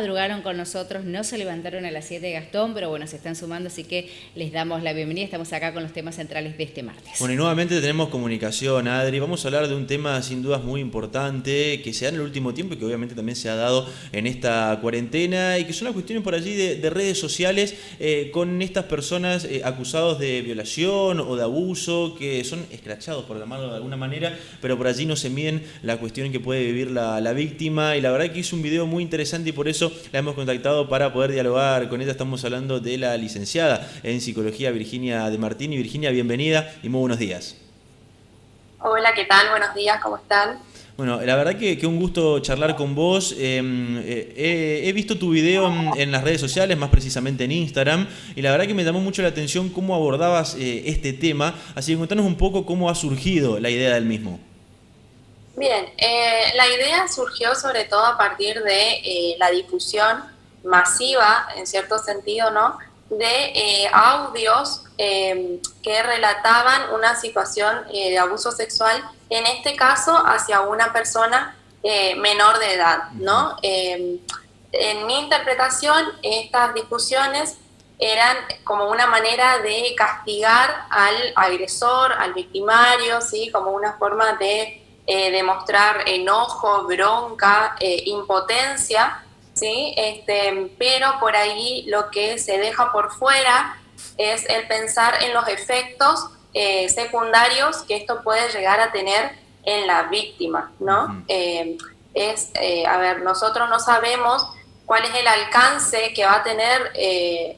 Madrugaron con nosotros, no se levantaron a las 7 Gastón, pero bueno, se están sumando, así que les damos la bienvenida. Estamos acá con los temas centrales de este martes. Bueno, y nuevamente tenemos comunicación, Adri. Vamos a hablar de un tema sin dudas muy importante que se da en el último tiempo y que obviamente también se ha dado en esta cuarentena y que son las cuestiones por allí de redes sociales con estas personas acusados de violación o de abuso que son escrachados, por llamarlo de alguna manera, pero por allí no se miden la cuestión que puede vivir la víctima. Y la verdad que hizo un video muy interesante y por eso la hemos contactado para poder dialogar con ella. Estamos hablando de la licenciada en psicología Virginia de Martini. Virginia, bienvenida y muy buenos días. Hola, ¿qué tal? Buenos días, ¿cómo están? Bueno, la verdad que un gusto charlar con vos. He visto tu video en las redes sociales, más precisamente en Instagram, y la verdad que me llamó mucho la atención cómo abordabas este tema. Así que contanos un poco cómo ha surgido la idea del mismo. Bien, la idea surgió sobre todo a partir de la difusión masiva, en cierto sentido, ¿no? De audios que relataban una situación de abuso sexual, en este caso hacia una persona menor de edad, ¿no? En mi interpretación, estas discusiones eran como una manera de castigar al agresor, al victimario, ¿sí? Como una forma de demostrar enojo, bronca, impotencia, ¿sí? Pero por ahí lo que se deja por fuera es el pensar en los efectos secundarios que esto puede llegar a tener en la víctima, ¿no? A ver, nosotros no sabemos cuál es el alcance que va a tener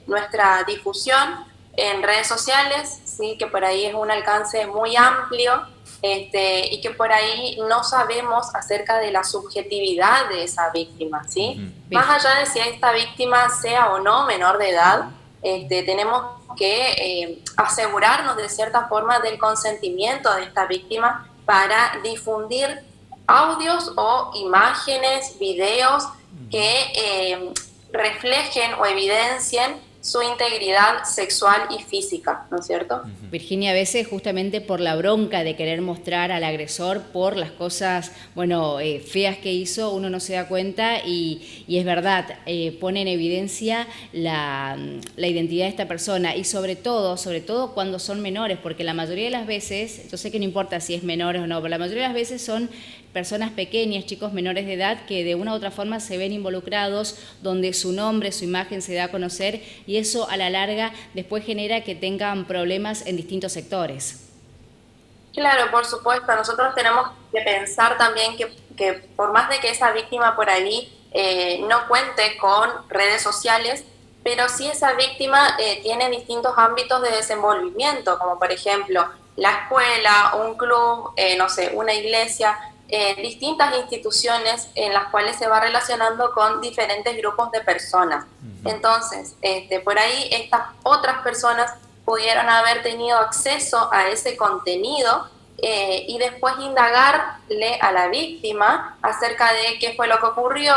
nuestra difusión en redes sociales, ¿sí? Que por ahí es un alcance muy amplio, y que por ahí no sabemos acerca de la subjetividad de esa víctima, ¿sí? Más allá de si esta víctima sea o no menor de edad, tenemos que asegurarnos de cierta forma del consentimiento de esta víctima para difundir audios o imágenes, videos que reflejen o evidencien su integridad sexual y física, ¿no es cierto? Virginia, a veces justamente por la bronca de querer mostrar al agresor por las cosas, bueno, feas que hizo, uno no se da cuenta y es verdad, pone en evidencia la identidad de esta persona y sobre todo cuando son menores, porque la mayoría de las veces, yo sé que no importa si es menor o no, pero la mayoría de las veces son personas pequeñas, chicos menores de edad que de una u otra forma se ven involucrados, donde su nombre, su imagen se da a conocer y eso a la larga después genera que tengan problemas en distintos sectores. Claro, por supuesto, nosotros tenemos que pensar también que por más de que esa víctima por ahí no cuente con redes sociales, pero sí esa víctima tiene distintos ámbitos de desenvolvimiento, como por ejemplo la escuela, un club, no sé, una iglesia, distintas instituciones en las cuales se va relacionando con diferentes grupos de personas. Entonces, por ahí estas otras personas pudieron haber tenido acceso a ese contenido y después indagarle a la víctima acerca de qué fue lo que ocurrió,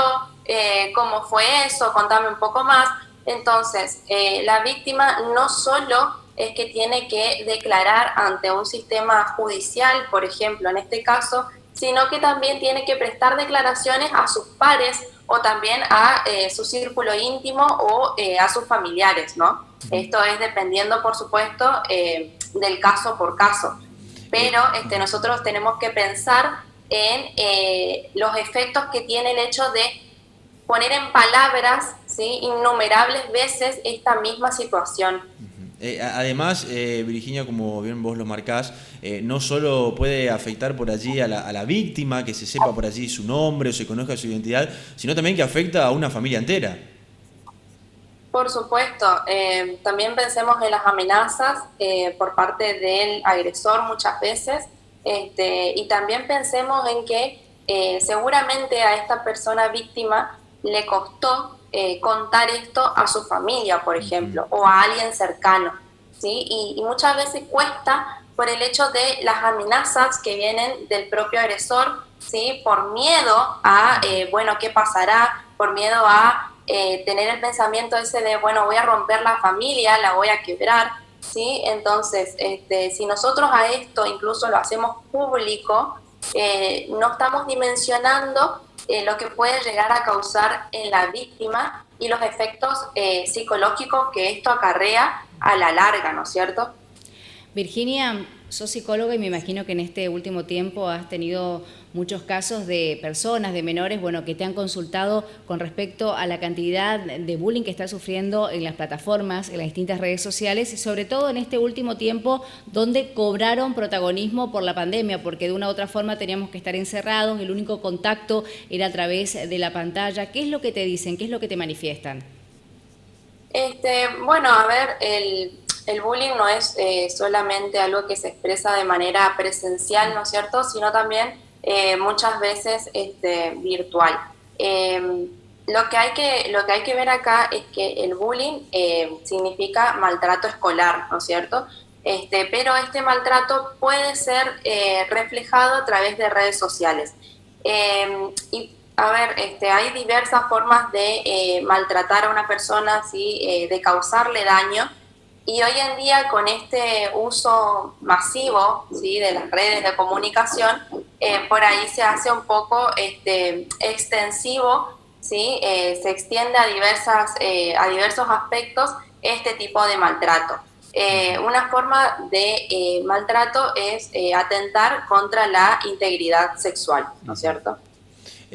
cómo fue eso, contame un poco más. Entonces, la víctima no solo es que tiene que declarar ante un sistema judicial, por ejemplo, en este caso, sino que también tiene que prestar declaraciones a sus pares o también a su círculo íntimo o a sus familiares, ¿no? Esto es dependiendo, por supuesto, del caso por caso. Pero nosotros tenemos que pensar en los efectos que tiene el hecho de poner en palabras, ¿sí?, innumerables veces esta misma situación. Además, Virginia, como bien vos lo marcás, no solo puede afectar por allí a la víctima, que se sepa por allí su nombre o se conozca su identidad, sino también que afecta a una familia entera. Por supuesto, también pensemos en las amenazas por parte del agresor muchas veces, y también pensemos en que seguramente a esta persona víctima le costó contar esto a su familia, por ejemplo, o a alguien cercano, ¿sí? Y muchas veces cuesta por el hecho de las amenazas que vienen del propio agresor, ¿sí? Por miedo a, bueno, ¿qué pasará? Por miedo a tener el pensamiento ese de, bueno, voy a romper la familia, la voy a quebrar, ¿sí? Entonces, si nosotros a esto incluso lo hacemos público, no estamos dimensionando lo que puede llegar a causar en la víctima y los efectos psicológicos que esto acarrea a la larga, ¿no es cierto? Virginia, sos psicóloga y me imagino que en este último tiempo has tenido muchos casos de personas, de menores, bueno, que te han consultado con respecto a la cantidad de bullying que está sufriendo en las plataformas, en las distintas redes sociales, y sobre todo en este último tiempo donde cobraron protagonismo por la pandemia, porque de una u otra forma teníamos que estar encerrados, el único contacto era a través de la pantalla. ¿Qué es lo que te dicen? ¿Qué es lo que te manifiestan? Bueno, a ver, el bullying no es solamente algo que se expresa de manera presencial, ¿no es cierto?, sino también muchas veces virtual. Lo que hay que ver acá es que el bullying significa maltrato escolar, ¿no es cierto? Pero este maltrato puede ser reflejado a través de redes sociales. Y a ver, hay diversas formas de maltratar a una persona, ¿sí? De causarle daño. Y hoy en día, con este uso masivo, ¿sí?, de las redes de comunicación, por ahí se hace un poco extensivo, ¿sí? Se extiende a diversos aspectos este tipo de maltrato. Una forma de maltrato es atentar contra la integridad sexual, ¿no es cierto?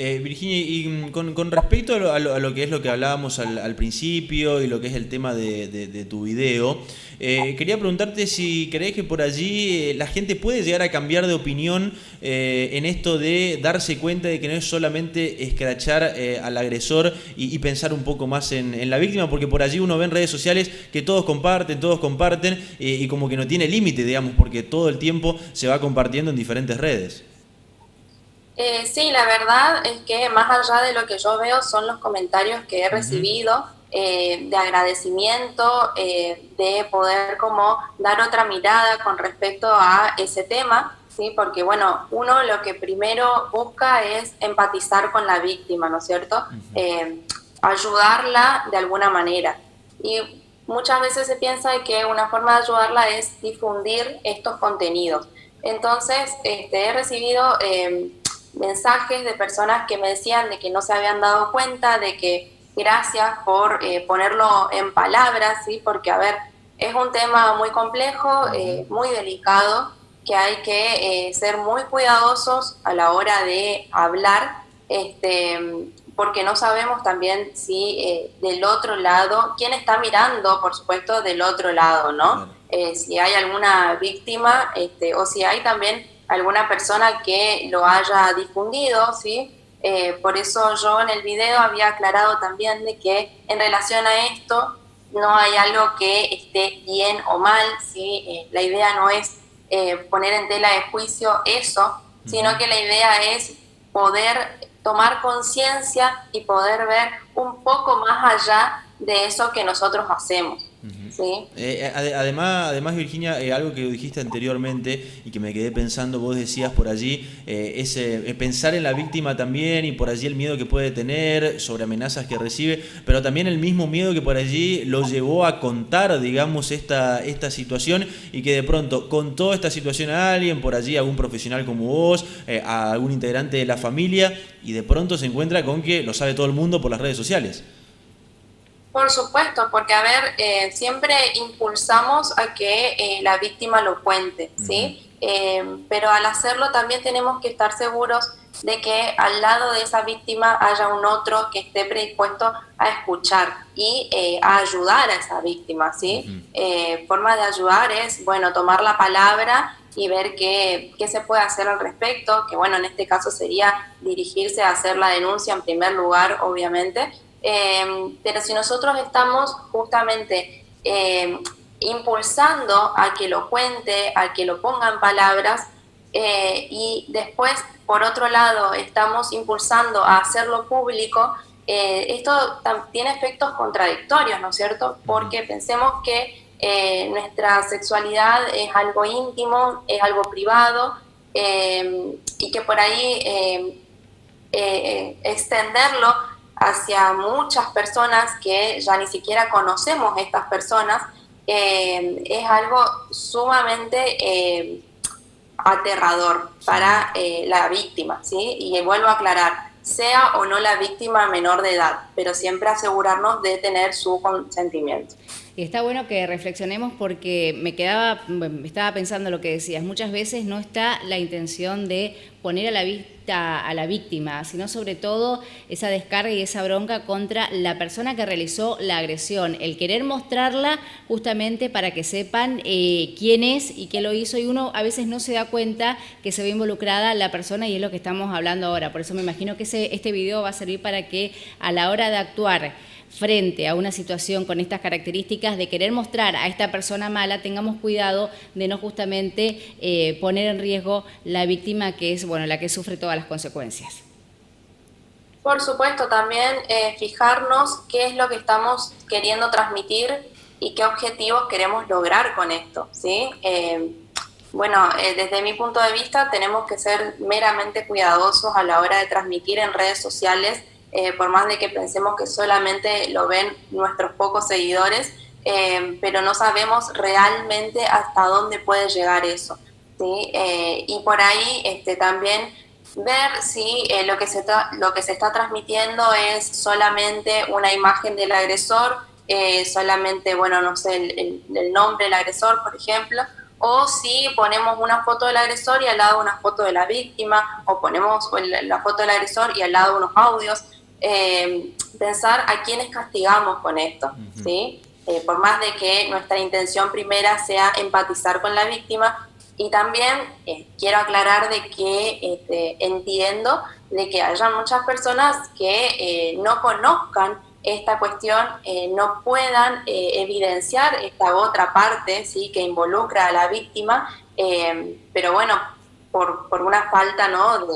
Virginia, y con respecto a lo que es lo que hablábamos al principio y lo que es el tema de tu video, quería preguntarte si crees que por allí la gente puede llegar a cambiar de opinión en esto de darse cuenta de que no es solamente escrachar al agresor y pensar un poco más en la víctima, porque por allí uno ve en redes sociales que todos comparten y como que no tiene límite, digamos, porque todo el tiempo se va compartiendo en diferentes redes. Sí, la verdad es que más allá de lo que yo veo son los comentarios que he recibido de agradecimiento, de poder como dar otra mirada con respecto a ese tema, ¿sí? Porque bueno, uno lo que primero busca es empatizar con la víctima, ¿no es cierto? Ayudarla de alguna manera. Y muchas veces se piensa que una forma de ayudarla es difundir estos contenidos. Entonces, he recibido mensajes de personas que me decían de que no se habían dado cuenta, de que gracias por ponerlo en palabras, ¿sí? Porque, a ver, es un tema muy complejo, muy delicado, que hay que ser muy cuidadosos a la hora de hablar, porque no sabemos también si del otro lado, quién está mirando, por supuesto, del otro lado, ¿no? Si hay alguna víctima, o si hay también alguna persona que lo haya difundido, ¿sí? Por eso yo en el video había aclarado también de que en relación a esto no hay algo que esté bien o mal, ¿sí? La idea no es poner en tela de juicio eso, sino que la idea es poder tomar conciencia y poder ver un poco más allá de eso que nosotros hacemos. ¿Sí? Además, Virginia, algo que dijiste anteriormente y que me quedé pensando, vos decías por allí, es pensar en la víctima también y por allí el miedo que puede tener sobre amenazas que recibe, pero también el mismo miedo que por allí lo llevó a contar, digamos, esta situación y que de pronto contó esta situación a alguien, por allí a algún profesional como vos, a algún integrante de la familia y de pronto se encuentra con que lo sabe todo el mundo por las redes sociales. Por supuesto, porque a ver, siempre impulsamos a que la víctima lo cuente, ¿sí? Pero al hacerlo también tenemos que estar seguros de que al lado de esa víctima haya un otro que esté predispuesto a escuchar y a ayudar a esa víctima, ¿sí? Forma de ayudar es, bueno, tomar la palabra y ver qué se puede hacer al respecto, que bueno, en este caso sería dirigirse a hacer la denuncia en primer lugar, obviamente. Pero si nosotros estamos justamente impulsando a que lo cuente, a que lo ponga en palabras, y después, por otro lado, estamos impulsando a hacerlo público, esto tiene efectos contradictorios, ¿no es cierto? Porque pensemos que nuestra sexualidad es algo íntimo, es algo privado, y que por ahí extenderlo hacia muchas personas que ya ni siquiera conocemos estas personas, es algo sumamente aterrador para la víctima, ¿sí? Y vuelvo a aclarar, sea o no la víctima menor de edad, pero siempre asegurarnos de tener su consentimiento. Y está bueno que reflexionemos porque me estaba pensando lo que decías, muchas veces no está la intención de poner a la vista a la víctima, sino sobre todo esa descarga y esa bronca contra la persona que realizó la agresión, el querer mostrarla justamente para que sepan quién es y qué lo hizo, y uno a veces no se da cuenta que se ve involucrada la persona, y es lo que estamos hablando ahora. Por eso me imagino que este video va a servir para que a la hora de actuar frente a una situación con estas características de querer mostrar a esta persona mala, tengamos cuidado de no justamente poner en riesgo la víctima, que es la que sufre todas las consecuencias. Por supuesto, también fijarnos qué es lo que estamos queriendo transmitir y qué objetivos queremos lograr con esto, ¿sí? Desde mi punto de vista tenemos que ser meramente cuidadosos a la hora de transmitir en redes sociales, por más de que pensemos que solamente lo ven nuestros pocos seguidores, pero no sabemos realmente hasta dónde puede llegar eso, ¿sí? Y por ahí también ver si lo que se está transmitiendo es solamente una imagen del agresor, solamente, no sé, el nombre del agresor, por ejemplo, o si ponemos una foto del agresor y al lado una foto de la víctima, o ponemos la foto del agresor y al lado unos audios. Pensar a quiénes castigamos con esto, ¿sí? Por más de que nuestra intención primera sea empatizar con la víctima. Y también quiero aclarar de que entiendo de que haya muchas personas que no conozcan esta cuestión, no puedan evidenciar esta otra parte, ¿sí?, que involucra a la víctima, pero por una falta, ¿no?,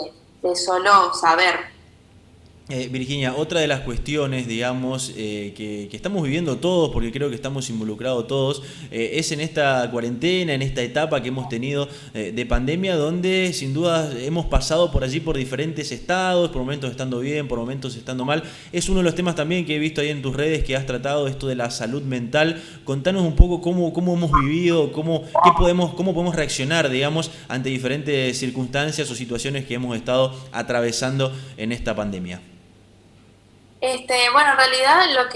de solo saber. Virginia, otra de las cuestiones, digamos, que estamos viviendo todos, porque creo que estamos involucrados todos, es en esta cuarentena, en esta etapa que hemos tenido de pandemia, donde sin duda hemos pasado por allí por diferentes estados, por momentos estando bien, por momentos estando mal. Es uno de los temas también que he visto ahí en tus redes que has tratado, esto de la salud mental. Contanos un poco cómo hemos vivido, cómo podemos reaccionar, digamos, ante diferentes circunstancias o situaciones que hemos estado atravesando en esta pandemia. En realidad lo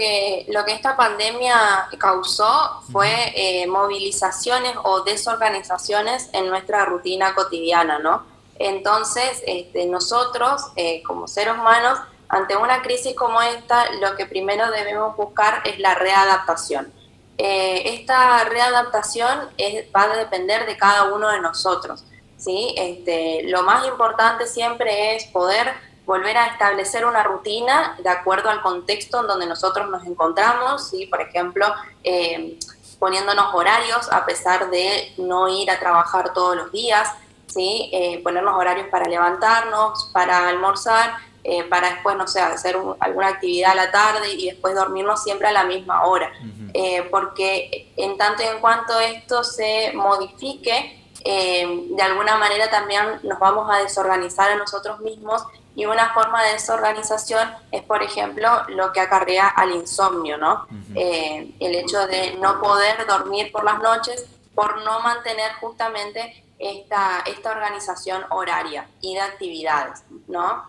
que esta pandemia causó fue movilizaciones o desorganizaciones en nuestra rutina cotidiana, ¿no? Entonces, nosotros como seres humanos, ante una crisis como esta, lo que primero debemos buscar es la readaptación. Esta readaptación va a depender de cada uno de nosotros, ¿sí? Lo más importante siempre es poder volver a establecer una rutina de acuerdo al contexto en donde nosotros nos encontramos, ¿sí? Por ejemplo, poniéndonos horarios a pesar de no ir a trabajar todos los días, ¿sí? Ponernos horarios para levantarnos, para almorzar, para después, no sé, hacer alguna actividad a la tarde y después dormirnos siempre a la misma hora. Porque en tanto y en cuanto esto se modifique, de alguna manera también nos vamos a desorganizar a nosotros mismos, y una forma de desorganización es, por ejemplo, lo que acarrea al insomnio, ¿no? El hecho de no poder dormir por las noches por no mantener justamente esta organización horaria y de actividades, ¿no?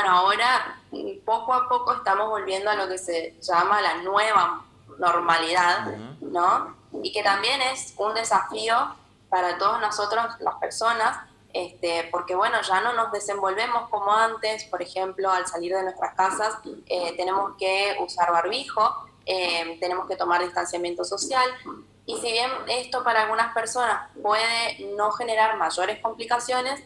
Ahora poco a poco estamos volviendo a lo que se llama la nueva normalidad, ¿no? Y que también es un desafío para todos nosotros, las personas, porque ya no nos desenvolvemos como antes. Por ejemplo, al salir de nuestras casas tenemos que usar barbijo, tenemos que tomar distanciamiento social, y si bien esto para algunas personas puede no generar mayores complicaciones,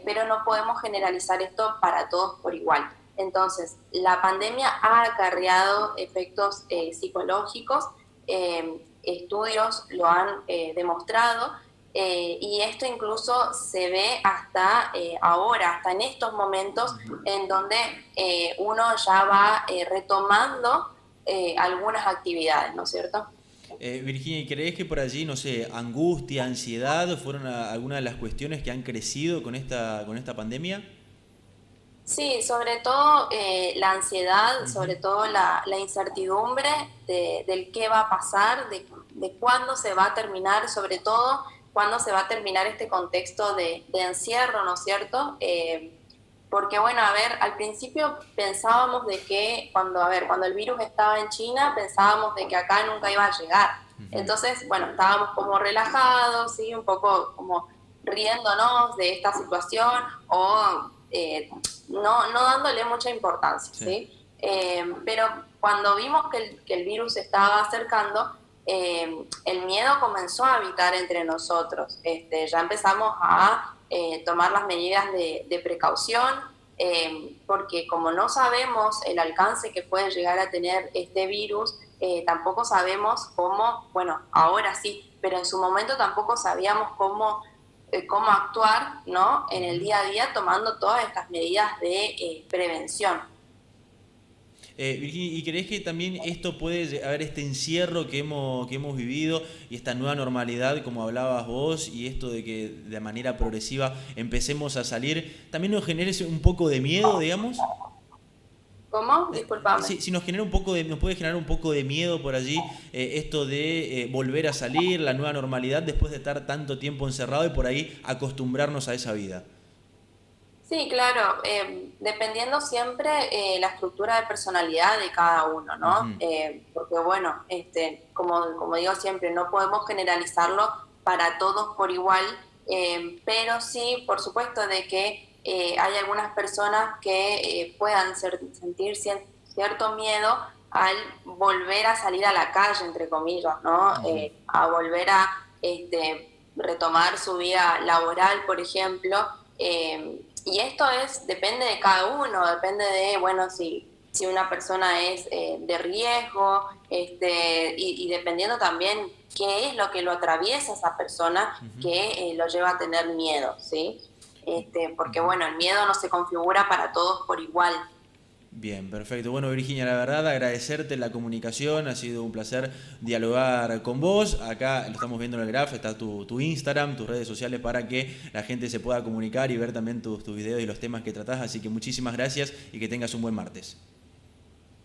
pero no podemos generalizar esto para todos por igual. Entonces, la pandemia ha acarreado efectos psicológicos, estudios lo han demostrado, y esto incluso se ve hasta ahora, hasta en estos momentos en donde uno ya va retomando algunas actividades, ¿no es cierto? Virginia, ¿crees que por allí, no sé, angustia, ansiedad, fueron algunas de las cuestiones que han crecido con esta pandemia? Sí, sobre todo la ansiedad, sobre todo la incertidumbre del qué va a pasar, de cuándo se va a terminar, sobre todo cuándo se va a terminar este contexto de encierro, ¿no es cierto? Porque bueno, a ver, al principio pensábamos de que cuando el virus estaba en China, pensábamos de que acá nunca iba a llegar. Entonces, bueno, estábamos como relajados, ¿sí? Un poco como riéndonos de esta situación o no dándole mucha importancia, Sí. ¿sí? Pero cuando vimos que el virus se estaba acercando, el miedo comenzó a habitar entre nosotros. Ya empezamos a tomar las medidas de precaución, porque como no sabemos el alcance que puede llegar a tener este virus, tampoco sabemos cómo, bueno, ahora sí, pero en su momento tampoco sabíamos cómo actuar, ¿no? En el día a día tomando todas estas medidas de prevención. Virginia, ¿y crees que también esto puede haber este encierro que hemos vivido y esta nueva normalidad, como hablabas vos, y esto de que de manera progresiva empecemos a salir, también nos genere un poco de miedo, digamos? ¿Cómo? Discúlpame. Si nos genera un poco nos puede generar un poco de miedo por allí, esto de volver a salir, la nueva normalidad después de estar tanto tiempo encerrado y por ahí acostumbrarnos a esa vida. Sí, claro, dependiendo siempre la estructura de personalidad de cada uno, ¿no? Ujú. Porque bueno, como digo siempre, no podemos generalizarlo para todos por igual, pero sí, por supuesto, de que hay algunas personas que puedan sentir cierto miedo al volver a salir a la calle, entre comillas, ¿no? Ujú. A volver a retomar su vida laboral, por ejemplo. Y esto depende de cada uno, depende de, bueno, si una persona es de riesgo, y dependiendo también qué es lo que lo atraviesa a esa persona que lo lleva a tener miedo, ¿sí? Porque bueno, el miedo no se configura para todos por igual. Bien, perfecto. Bueno, Virginia, la verdad, agradecerte la comunicación, ha sido un placer dialogar con vos. Acá lo estamos viendo en el graph, está tu Instagram, tus redes sociales para que la gente se pueda comunicar y ver también tus videos y los temas que tratás. Así que muchísimas gracias y que tengas un buen martes.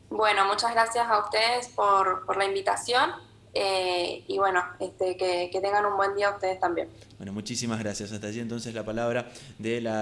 Bueno, muchas gracias a ustedes por la invitación, y bueno, que tengan un buen día ustedes también. Bueno, muchísimas gracias. Hasta allí entonces la palabra de la